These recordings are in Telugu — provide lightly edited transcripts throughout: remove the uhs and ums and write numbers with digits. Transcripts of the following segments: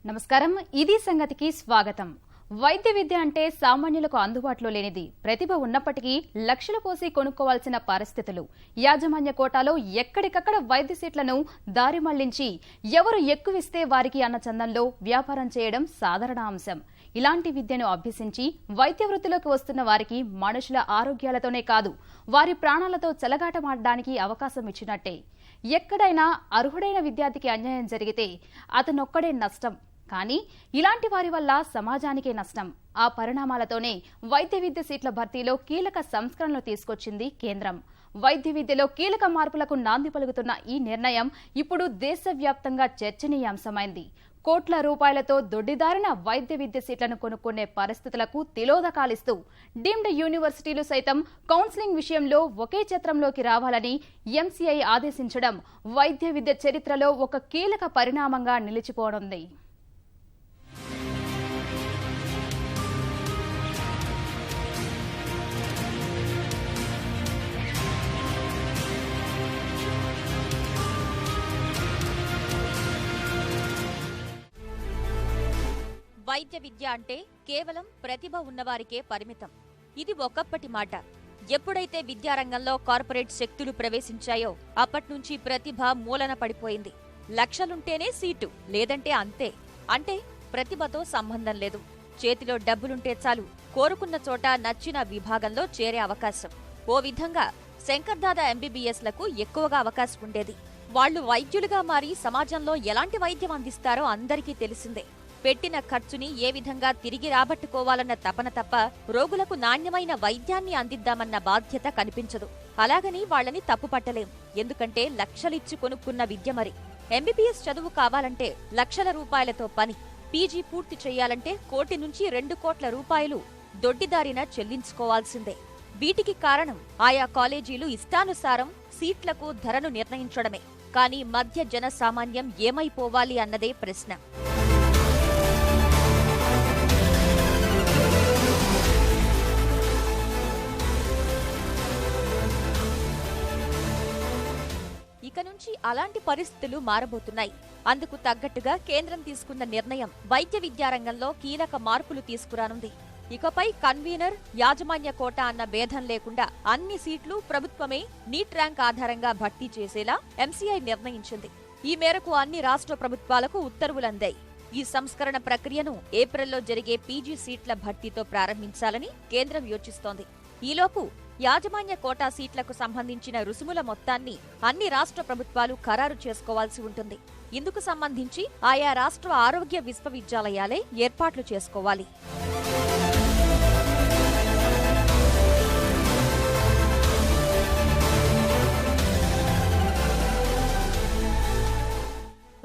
నమస్కారం, ఇది సంగతికి స్వాగతం. వైద్య విద్య అంటే సామాన్యులకు అందుబాటులో లేనిది. ప్రతిభ ఉన్నప్పటికీ లక్షలు పోసి కొనుక్కోవాల్సిన పరిస్థితులు. యాజమాన్య కోటాలో ఎక్కడికక్కడ వైద్య సీట్లను దారి మళ్లించి ఎవరు ఎక్కువిస్తే వారికి అన్న చందంలో వ్యాపారం చేయడం సాధారణ అంశం. ఇలాంటి విద్యను అభ్యసించి వైద్య వృత్తిలోకి వస్తున్న వారికి మనుషుల ఆరోగ్యాలతోనే కాదు, వారి ప్రాణాలతో చెలగాటమాడడానికి అవకాశం ఇచ్చినట్టే. ఎక్కడైనా అర్హుడైన విద్యార్థికి అన్యాయం జరిగితే అతనొక్కడే నష్టం. కానీ ఇలాంటి వారి వల్ల సమాజానికే నష్టం. ఆ పరిణామాలతోనే వైద్య విద్య సీట్ల భర్తీలో కీలక సంస్కరణలు తీసుకొచ్చింది కేంద్రం. వైద్య విద్యలో కీలక మార్పులకు నాంది పలుకుతున్న ఈ నిర్ణయం ఇప్పుడు దేశవ్యాప్తంగా చర్చనీయాంశమైంది. కోట్ల రూపాయలతో దొడ్డిదారిన వైద్య విద్య సీట్లను కొనుక్కునే పరిస్థితులకు తిలోదకాలిస్తూ డీమ్డ్ యూనివర్సిటీలు సైతం కౌన్సిలింగ్ విషయంలో ఒకే ఛత్రంలోకి రావాలని ఎంసీఐ ఆదేశించడం వైద్య విద్య చరిత్రలో ఒక కీలక పరిణామంగా నిలిచిపోనుంది. వైద్య విద్య అంటే కేవలం ప్రతిభ ఉన్నవారికే పరిమితం. ఇది ఒకప్పటి మాట. ఎప్పుడైతే విద్యారంగంలో కార్పొరేట్ శక్తులు ప్రవేశించాయో అప్పట్నుంచి ప్రతిభ మూలన పడిపోయింది. లక్షలుంటేనే సీటు, లేదంటే అంతే. అంటే ప్రతిభతో సంబంధం లేదు. చేతిలో డబ్బులుంటే చాలు, కోరుకున్న చోట నచ్చిన విభాగంలో చేరే అవకాశం. ఓ విధంగా శంకర్దాదా ఎంబీబీఎస్లకు ఎక్కువగా అవకాశం ఉండేది. వాళ్లు వైద్యులుగా మారి సమాజంలో ఎలాంటి వైద్యం అందిస్తారో అందరికీ తెలిసిందే. పెట్టిన ఖర్చుని ఏ విధంగా తిరిగి రాబట్టుకోవాలన్న తపన తప్ప రోగులకు నాణ్యమైన వైద్యాన్ని అందిద్దామన్న బాధ్యత కనిపించదు. అలాగని వాళ్లని తప్పుపట్టలేం. ఎందుకంటే లక్షలిచ్చి కొనుక్కున్న విద్య మరి. ఎంబీబీఎస్ చదువు కావాలంటే లక్షల రూపాయలతో పని. పీజీ పూర్తి చెయ్యాలంటే 1 కోటి నుంచి 2 కోట్ల రూపాయలు దొడ్డిదారిన చెల్లించుకోవాల్సిందే. వీటికి కారణం ఆయా కాలేజీలు ఇష్టానుసారం సీట్లకు ధరను నిర్ణయించడమే. కానీ మధ్య జన సామాన్యం ఏమైపోవాలి అన్నదే ప్రశ్న. ఇక నుంచి అలాంటి పరిస్థితులు మారబోతున్నాయి. అందుకు తగ్గట్టుగా కేంద్రం తీసుకున్న నిర్ణయం వైద్య విద్యారంగంలో కీలక మార్పులు తీసుకురానుంది. ఇకపై కన్వీనర్, యాజమాన్య కోటా అన్న భేదం లేకుండా అన్ని సీట్లు ప్రభుత్వమే నీట్ ర్యాంక్ ఆధారంగా భర్తీ చేసేలా ఎంసీఐ నిర్ణయించింది. ఈ మేరకు అన్ని రాష్ట్ర ప్రభుత్వాలకు ఉత్తర్వులందాయి. ఈ సంస్కరణ ప్రక్రియను ఏప్రిల్లో జరిగే పీజీ సీట్ల భర్తీతో ప్రారంభించాలని కేంద్రం యోచిస్తోంది. ఈలోపు యాజమాన్య కోటా సీట్లకు సంబంధించిన రుసుముల మొత్తాన్ని అన్ని రాష్ట్ర ప్రభుత్వాలు ఖరారు చేసుకోవాల్సి ఉంటుంది. ఇందుకు సంబంధించి ఆయా రాష్ట్ర ఆరోగ్య విశ్వవిద్యాలయాలే ఏర్పాట్లు చేసుకోవాలి.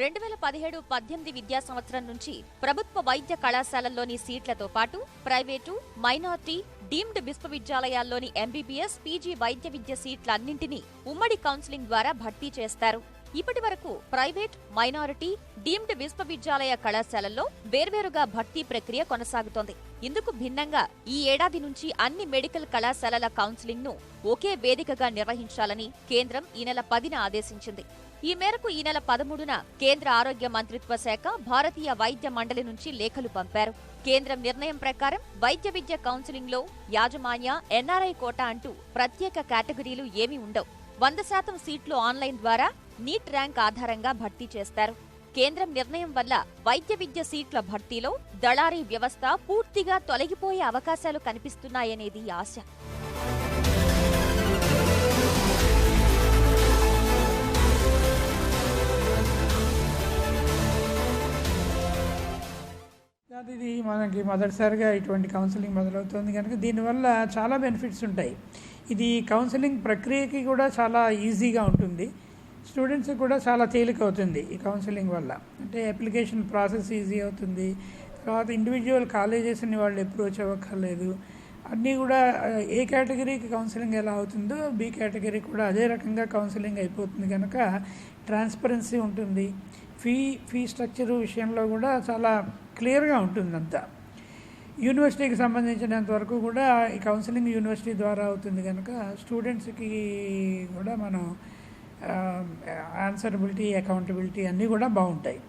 రెండు 2017-18 విద్యా సంవత్సరం నుంచి ప్రభుత్వ వైద్య కళాశాలల్లోని సీట్లతో పాటు ప్రైవేటు, మైనార్టీ, డీమ్డ్ విశ్వవిద్యాలయాల్లోని ఎంబీబీఎస్, పీజీ వైద్య విద్య సీట్లన్నింటినీ ఉమ్మడి కౌన్సిలింగ్ ద్వారా భర్తీ చేస్తారు. ఇప్పటి వరకు ప్రైవేట్, మైనారిటీ, డీమ్డ్ విశ్వవిద్యాలయ కళాశాలల్లో వేర్వేరుగా భర్తీ ప్రక్రియ కొనసాగుతోంది. ఇందుకు భిన్నంగా ఈ ఏడాది నుంచి అన్ని మెడికల్ కళాశాలల కౌన్సిలింగ్ ను ఒకే వేదికగా నిర్వహించాలని కేంద్రం ఈ నెల 10న ఆదేశించింది. ఈ మేరకు ఈ నెల 13న కేంద్ర ఆరోగ్య మంత్రిత్వ శాఖ భారతీయ వైద్య మండలి నుంచి లేఖలు పంపారు. కేంద్రం నిర్ణయం ప్రకారం వైద్య విద్య కౌన్సిలింగ్ లో యాజమాన్య, ఎన్ఆర్ఐ కోటా అంటూ ప్రత్యేక కేటగిరీలు ఏమీ ఉండవు. 100% సీట్లు ఆన్లైన్ ద్వారా నీట్ ర్యాంక్ ఆధారంగా భర్తీ చేస్తారు. కేంద్రం నిర్ణయం వల్ల వైద్య విద్య సీట్ల భర్తీలో దళారీ వ్యవస్థ పూర్తిగా తొలగిపోయే అవకాశాలు కనిపిస్తున్నాయనేది ఆశ. ఇది మనకి మొదటిసారిగా ఇటువంటి కౌన్సిలింగ్ మొదలవుతుంది కనుక దీనివల్ల చాలా బెనిఫిట్స్ ఉంటాయి. ఇది కౌన్సిలింగ్ ప్రక్రియకి కూడా చాలా ఈజీగా ఉంటుంది. స్టూడెంట్స్కి కూడా చాలా తేలిక అవుతుంది ఈ కౌన్సిలింగ్ వల్ల. అంటే అప్లికేషన్ ప్రాసెస్ ఈజీ అవుతుంది. తర్వాత ఇండివిజువల్ కాలేజెస్ని వాళ్ళు అప్రోచ్ అవ్వక్కర్లేదు. అన్నీ కూడా ఏ కేటగిరీకి కౌన్సిలింగ్ ఎలా అవుతుందో బి కేటగిరీ కూడా అదే రకంగా కౌన్సిలింగ్ అయిపోతుంది కనుక ట్రాన్స్పరెన్సీ ఉంటుంది. ఫీ స్ట్రక్చర్ విషయంలో కూడా చాలా క్లియర్గా ఉంటుందంతా. యూనివర్సిటీకి సంబంధించినంత వరకు కూడా ఈ కౌన్సిలింగ్ యూనివర్సిటీ ద్వారా అవుతుంది కనుక స్టూడెంట్స్కి కూడా మనం ఆన్సరబిలిటీ, అకౌంటబిలిటీ అన్నీ కూడా బాగుంటాయి.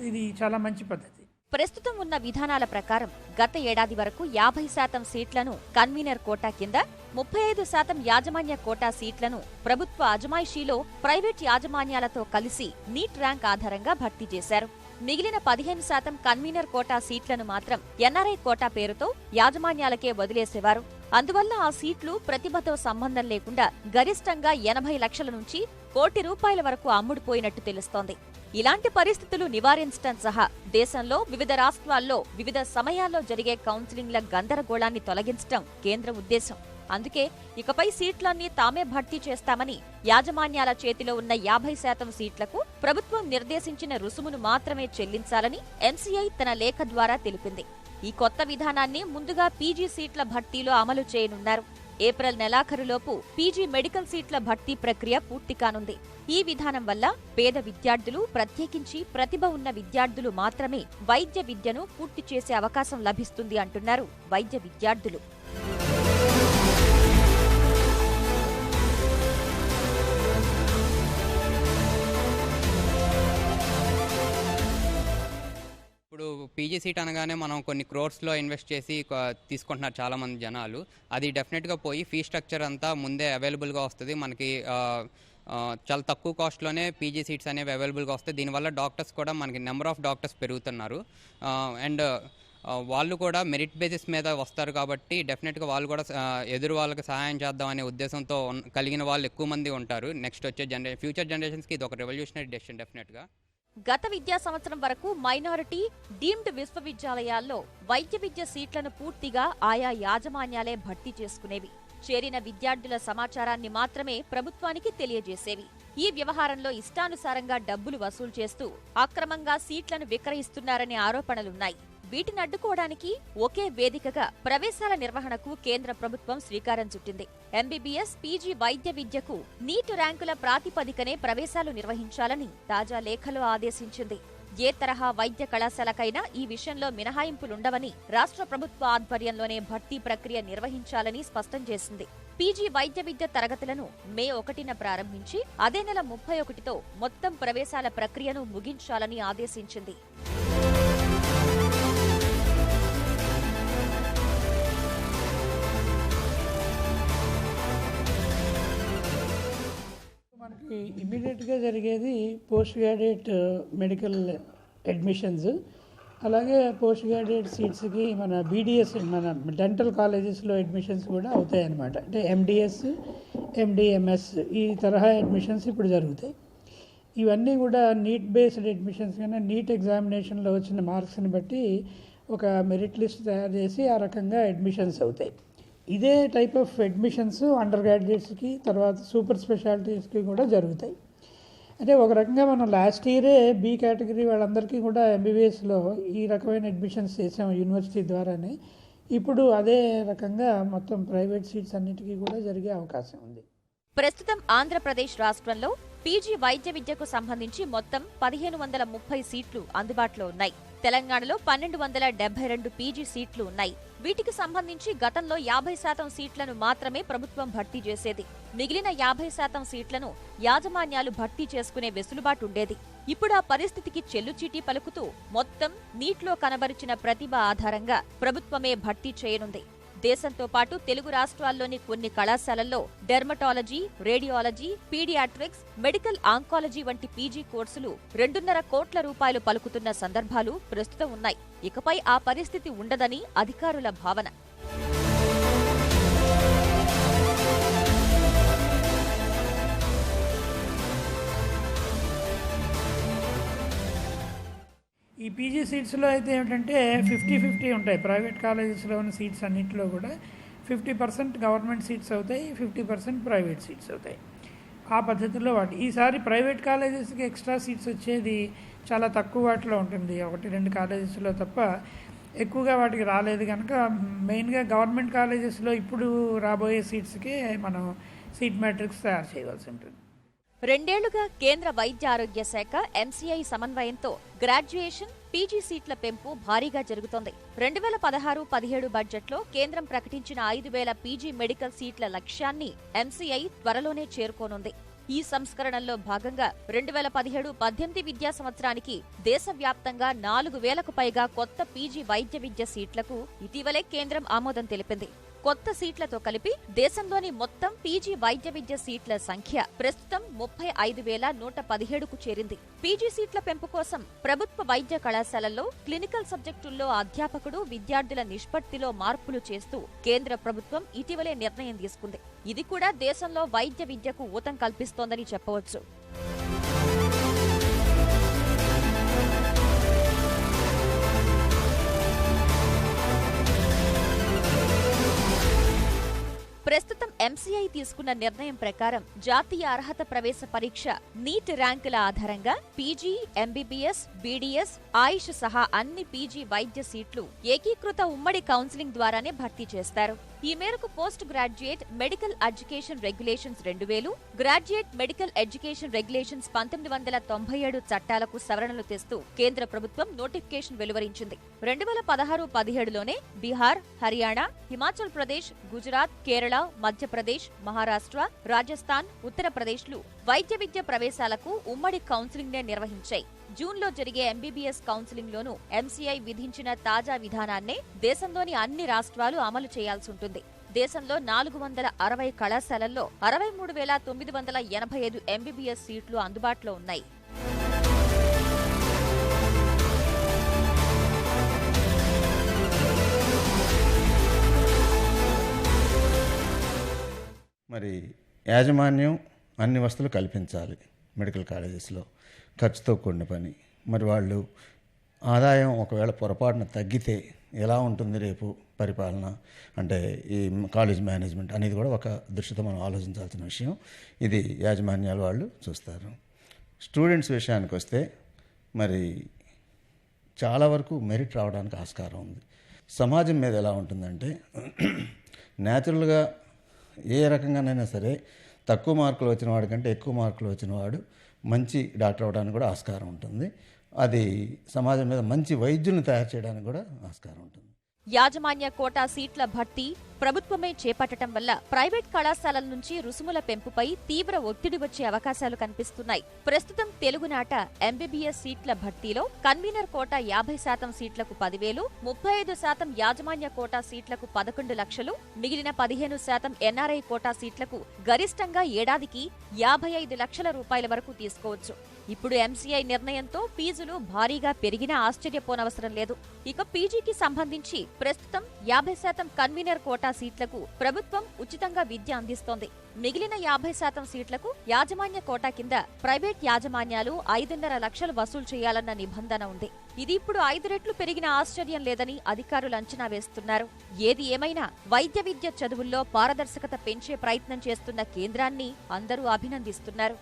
ఇది చాలా మంచి పద్ధతి. ప్రస్తుతం ఉన్న విధానాల ప్రకారం గత ఏడాది వరకు 50% సీట్లను కన్వీనర్ కోటా కింద, 35% యాజమాన్య కోటా సీట్లను ప్రభుత్వ అజమాయిషీలో ప్రైవేట్ యాజమాన్యాలతో కలిసి నీట్ ర్యాంక్ ఆధారంగా భర్తీ చేశారు. మిగిలిన 15% కన్వీనర్ కోటా సీట్లను మాత్రం ఎన్ఆర్ఐ కోటా పేరుతో యాజమాన్యాలకే వదిలేసేవారు. అందువల్ల ఆ సీట్లు ప్రతిభతో సంబంధం లేకుండా గరిష్టంగా 80 లక్షల నుంచి ₹1 కోటి వరకు అమ్ముడుపోయినట్టు తెలుస్తోంది. ఇలాంటి పరిస్థితులు నివారించడం సహా దేశంలో వివిధ రాష్ట్రాల్లో వివిధ సమయాల్లో జరిగే కౌన్సిలింగ్ల గందరగోళాన్ని తొలగించడం కేంద్ర ఉద్దేశం. అందుకే ఇకపై సీట్లన్నీ తామే భర్తీ చేస్తామని, యాజమాన్యాల చేతిలో ఉన్న 50% సీట్లకు ప్రభుత్వం నిర్దేశించిన రుసుమును మాత్రమే చెల్లించాలని ఎంసీఐ తన లేఖ ద్వారా తెలిపింది. ఈ కొత్త విధానాన్ని ముందుగా పీజీ సీట్ల భర్తీలో అమలు చేయనున్నారు. ఏప్రిల్ నెలాఖరులోపు పీజీ మెడికల్ సీట్ల భర్తీ ప్రక్రియ పూర్తి కానుంది. ఈ విధానం వల్ల పేద విద్యార్థులు, ప్రత్యేకించి ప్రతిభ ఉన్న విద్యార్థులు మాత్రమే వైద్య విద్యను పూర్తి చేసే అవకాశం లభిస్తుంది అంటున్నారు వైద్య విద్యార్థులు. ఇప్పుడు పీజీ సీట్ అనగానే మనం కొన్ని క్రోర్స్లో ఇన్వెస్ట్ చేసి తీసుకుంటున్నారు చాలామంది జనాలు. అది డెఫినెట్గా పోయి ఫీ స్ట్రక్చర్ అంతా ముందే అవైలబుల్గా వస్తుంది. మనకి చాలా తక్కువ కాస్ట్లోనే పీజీ సీట్స్ అనేవి అవైలబుల్గా వస్తాయి. దీనివల్ల డాక్టర్స్ కూడా మనకి నెంబర్ ఆఫ్ డాక్టర్స్ పెరుగుతున్నారు. అండ్ వాళ్ళు కూడా మెరిట్ బేసిస్ మీద వస్తారు కాబట్టి డెఫినెట్గా వాళ్ళు కూడా ఎదురు వాళ్ళకి సహాయం చేద్దాం అనే ఉద్దేశంతో కలిగిన వాళ్ళు ఎక్కువ మంది ఉంటారు. నెక్స్ట్ వచ్చే ఫ్యూచర్ జనరేషన్స్కి ఇది ఒక రెవల్యూషనరీ డెసిషన్ డెఫినెట్గా. గత విద్యా సంవత్సరం వరకు మైనారిటీ డీమ్డ్ విశ్వవిద్యాలయాల్లో వైద్య విద్య సీట్లను పూర్తిగా ఆయా యాజమాన్యాలే భర్తీ చేసుకునేవి. చేరిన విద్యార్థుల సమాచారాన్ని మాత్రమే ప్రభుత్వానికి తెలియజేసేవి. ఈ వ్యవహారంలో ఇష్టానుసారంగా డబ్బులు వసూలు చేస్తూ అక్రమంగా సీట్లను విక్రయిస్తున్నారనే ఆరోపణలున్నాయి. వీటిని అడ్డుకోవడానికి ఒకే వేదికగా ప్రవేశాల నిర్వహణకు కేంద్ర ప్రభుత్వం శ్రీకారం చుట్టింది. ఎంబీబీఎస్, పీజీ వైద్య విద్యకు నీట్ ర్యాంకుల ప్రాతిపదికనే ప్రవేశాలు నిర్వహించాలని తాజా లేఖలో ఆదేశించింది. ఏ తరహా వైద్య కళాశాలకైనా ఈ విషయంలో మినహాయింపులుండవని, రాష్ట్ర ప్రభుత్వ ఆధ్వర్యంలోనే భర్తీ ప్రక్రియ నిర్వహించాలని స్పష్టం చేసింది. పీజీ వైద్య విద్య తరగతులను మే 1న ప్రారంభించి అదే నెల 31తో మొత్తం ప్రవేశాల ప్రక్రియను ముగించాలని ఆదేశించింది. మనకి ఇమ్మీడియట్గా జరిగేది పోస్ట్ గ్రాడ్యుయేట్ మెడికల్ అడ్మిషన్స్, అలాగే పోస్ట్ గ్రాడ్యుయేట్ సీట్స్కి మన బీడీఎస్, మన డెంటల్ కాలేజెస్లో అడ్మిషన్స్ కూడా అవుతాయి అన్నమాట. అంటే ఎండిఎస్, ఎండిఎంఎస్ ఈ తరహా అడ్మిషన్స్ ఇప్పుడు జరుగుతాయి. ఇవన్నీ కూడా నీట్ బేస్డ్ అడ్మిషన్స్ కన్నా నీట్ ఎగ్జామినేషన్లో వచ్చిన మార్క్స్ని బట్టి ఒక మెరిట్ లిస్ట్ తయారు చేసి ఆ రకంగా అడ్మిషన్స్ అవుతాయి. ఇదే టైప్ ఆఫ్ అడ్మిషన్స్ అండర్ గ్రాడ్యుయేట్స్కి, తర్వాత సూపర్ స్పెషాలిటీస్కి కూడా జరుగుతాయి. అంటే ఒక రకంగా మనం లాస్ట్ ఇయరే బి కేటగిరీ వాళ్ళందరికీ కూడా ఎంబీబీఎస్లో ఈ రకమైన అడ్మిషన్స్ చేసాం యూనివర్సిటీ ద్వారానే. ఇప్పుడు అదే రకంగా మొత్తం ప్రైవేట్ సీట్స్ అన్నిటికీ కూడా జరిగే అవకాశం ఉంది. ప్రస్తుతం ఆంధ్రప్రదేశ్ రాష్ట్రంలో పీజీ వైద్య విద్యకు సంబంధించి మొత్తం 1530 సీట్లు అందుబాటులో ఉన్నాయి. తెలంగాణలో 1272 పీజీ సీట్లు ఉన్నాయి. వీటికి సంబంధించి గతంలో 50% సీట్లను మాత్రమే ప్రభుత్వం భర్తీ చేసేది. మిగిలిన 50% సీట్లను యాజమాన్యాలు భర్తీ చేసుకునే వెసులుబాటు ఉండేది. ఇప్పుడు ఆ పరిస్థితికి చెల్లుచీటీ పలుకుతూ మొత్తం నీట్లో కనబరిచిన ప్రతిభ ఆధారంగా ప్రభుత్వమే భర్తీ చేయనుంది. దేశంతో పాటు తెలుగు రాష్ట్రాల్లోని కొన్ని కళాశాలల్లో dermatology, radiology, pediatrics, medical oncology వంటి పీజీ కోర్సులు 2.5 కోట్ల రూపాయలు పలుకుతున్న సందర్భాలు ప్రస్తుతం ఉన్నాయి. ఇకపై ఆ పరిస్థితి ఉండదని అధికారుల భావన. ఈ పీజీ సీట్స్లో అయితే ఏమిటంటే 50-50 ఉంటాయి. ప్రైవేట్ కాలేజెస్లో ఉన్న సీట్స్ అన్నింటిలో కూడా 50% గవర్నమెంట్ సీట్స్ అవుతాయి, 50% ప్రైవేట్ సీట్స్ అవుతాయి. ఆ పద్ధతిలో ఈసారి ప్రైవేట్ కాలేజెస్కి ఎక్స్ట్రా సీట్స్ వచ్చేది చాలా తక్కువ వాటిలో ఉంటుంది. 1-2 కాలేజెస్లో తప్ప ఎక్కువగా వాటికి రాలేదు కనుక మెయిన్గా గవర్నమెంట్ కాలేజెస్లో ఇప్పుడు రాబోయే సీట్స్కే మనం సీట్ మ్యాట్రిక్స్ తయారు చేయవలసి ఉంటుంది. 2 ఏళ్లుగా కేంద్ర వైద్య ఆరోగ్య శాఖ ఎంసీఐ సమన్వయంతో గ్రాడ్యుయేషన్, పీజీ సీట్ల పెంపు భారీగా జరుగుతోంది. 2016-17 బడ్జెట్లో కేంద్రం ప్రకటించిన 5000 పీజీ మెడికల్ సీట్ల లక్ష్యాన్ని ఎంసీఐ త్వరలోనే చేరుకోనుంది. ఈ సంస్కరణల్లో భాగంగా 2017-18 విద్యా సంవత్సరానికి దేశవ్యాప్తంగా 4,000కు పైగా కొత్త పీజీ వైద్య విద్య సీట్లకు ఇటీవలే కేంద్రం ఆమోదం తెలిపింది. కొత్త సీట్లతో కలిపి దేశంలోని మొత్తం పీజీ వైద్య విద్య సీట్ల సంఖ్య ప్రస్తుతం 35,117కు చేరింది. పీజీ సీట్ల పెంపు కోసం ప్రభుత్వ వైద్య కళాశాలల్లో క్లినికల్ సబ్జెక్టుల్లో అధ్యాపకుడు విద్యార్థుల నిష్పత్తిలో మార్పులు చేస్తూ కేంద్ర ప్రభుత్వం ఇటీవలే నిర్ణయం తీసుకుంది. ఇది కూడా దేశంలో వైద్య విద్యకు ఊతం కల్పిస్తోందని చెప్పవచ్చు. ప్రస్తుతం ఎంసీఐ తీసుకున్న నిర్ణయం ప్రకారం జాతీయ అర్హత ప్రవేశ పరీక్ష నీట్ ర్యాంకుల ఆధారంగా పీజీ, ఎంబీబీఎస్, బీడీఎస్, ఆయుష్ సహా అన్ని పీజీ వైద్య సీట్లు ఏకీకృత ఉమ్మడి కౌన్సిలింగ్ ద్వారానే భర్తీ చేస్తారు. ఈ మేరకు post graduate medical education regulations 2000, graduate medical education regulations 1997 చట్టాలకు సవరణలు తెస్తూ కేంద్ర ప్రభుత్వం నోటిఫికేషన్ వెలువరించింది. 2016-17లోనే బీహార్, హర్యానా, హిమాచల్ ప్రదేశ్, గుజరాత్, కేరళ, మధ్యప్రదేశ్, మహారాష్ట్ర, రాజస్థాన్, ఉత్తరప్రదేశ్లు వైద్య విద్య ప్రవేశాలకు ఉమ్మడి కౌన్సిలింగ్ నే నిర్వహించాయి. జూన్లో జరిగే ఎంబీబీఎస్ కౌన్సిలింగ్ లోనూ ఎంసీఐ విధించిన తాజా విధానాన్నే దేశంలోని అన్ని రాష్ట్రాలు అమలు చేయాల్సి ఉంటుంది. దేశంలో 460 కళాశాలల్లో 63,985 ఎంబీబీఎస్ సీట్లు అందుబాటులో ఉన్నాయి. మరి యాజమాన్యం అన్ని వసతులు కల్పించాలి. మెడికల్ కాలేజెస్లో ఖర్చుతో కూడిన పని. మరి వాళ్ళు ఆదాయం ఒకవేళ పొరపాటున తగ్గితే ఎలా ఉంటుంది రేపు పరిపాలన, అంటే ఈ కాలేజ్ మేనేజ్మెంట్ అనేది కూడా ఒక దృష్టితో మనం ఆలోచించాల్సిన విషయం. ఇది యాజమాన్యాలు వాళ్ళు చూస్తారు. స్టూడెంట్స్ విషయానికి వస్తే మరి చాలా వరకు మెరిట్ రావడానికి ఆస్కారం ఉంది. సమాజం మీద ఎలా ఉంటుందంటే న్యాచురల్గా ఏ రకంగానైనా సరే తక్కువ మార్కులు వచ్చిన వాడికంటే ఎక్కువ మార్కులు వచ్చిన వాడు మంచి డాక్టర్ అవడానికి కూడా ఆస్కారం ఉంటుంది. అది సమాజం మీద మంచి వైద్యులను తయారు చేయడానికి కూడా ఆస్కారం ఉంటుంది. యాజమాన్య కోటా సీట్ల భర్తీ ప్రభుత్వమే చేపట్టడం వల్ల ప్రైవేట్ కళాశాలల నుంచి రుసుముల పెంపుపై తీవ్ర ఒత్తిడి వచ్చే అవకాశాలు కనిపిస్తున్నాయి. ప్రస్తుతం తెలుగునాట ఎంబీబీఎస్ సీట్ల భర్తీలో కన్వీనర్ కోటా 50% సీట్లకు 10,000, 35% యాజమాన్య కోటా సీట్లకు 11 లక్షలు, మిగిలిన 15% ఎన్ఆర్ఐ కోటా సీట్లకు గరిష్టంగా ఏడాదికి 55 లక్షల రూపాయల వరకు తీసుకోవచ్చు. ఇప్పుడు ఎంసీఐ నిర్ణయంతో ఫీజులు భారీగా పెరిగినా ఆశ్చర్యపోనవసరం లేదు. ఇక పీజీకి సంబంధించి ప్రస్తుతం 50% కన్వీనర్ కోటా సీట్లకు ప్రభుత్వం ఉచితంగా విద్య అందిస్తోంది. మిగిలిన 50% సీట్లకు యాజమాన్య కోటా కింద ప్రైవేట్ యాజమాన్యాలు 5.5 లక్షలు వసూలు చేయాలన్న నిబంధన ఉంది. ఇది ఇప్పుడు 5 రెట్లు పెరిగిన ఆశ్చర్యం లేదని అధికారులు అంచనా వేస్తున్నారు. ఏది ఏమైనా వైద్య విద్య చదువుల్లో పారదర్శకత పెంచే ప్రయత్నం చేస్తున్న కేంద్రాన్ని అందరూ అభినందిస్తున్నారు.